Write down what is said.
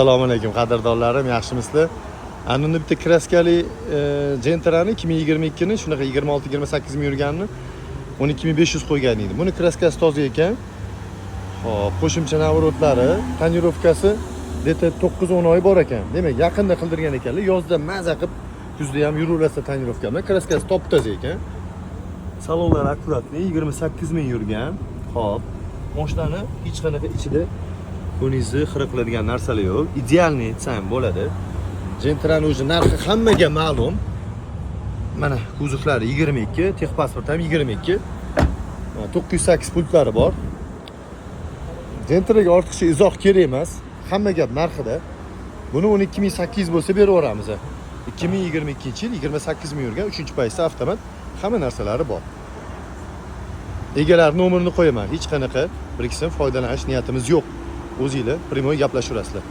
Assalomu alaykum qadrdonlarim, yaxshimisizlar? Ana bitta kraskali Gentra'ni 2022 ni shunaqa 26-28 ming yurganini 12500 qo'ygan edi. Buni kraskasi toza ekan. Xo'p, qo'shimcha navrotlari, tonirovkasi deta 9-10 oy bor ekan. Demak, yaqinda qildirgan ekanlar. Yozda maza qilib, kuzda ham yuraversa tonirovka bilan kraskasi top-toza ekan. Salonlar akkuratli 28 ming yurgan. Xo'p, mashinani hech qanaqa ichida ko'ningizni xira qiladigan narsalar yo'q. Idealni aytsam bo'ladi. Gentra'ning o'zi narxi hammaga ma'lum. Mana kuzovlari 22, texpasport ham 22. 908 pultlari bor. Gentra'ga ortiqcha izoh kerak emas. Hamma gap narxida. Buni 12800 bo'lsa beraveramiz. 2022-yil 28 ming yurgan 3-paysa avtomat, hamma narsalari bor. Egalar nomerini qo'yaman. Hech qanaqa biriksin foydalanish niyatimiz yo'q. O'zingizlar primoy gaplashaverasizlar.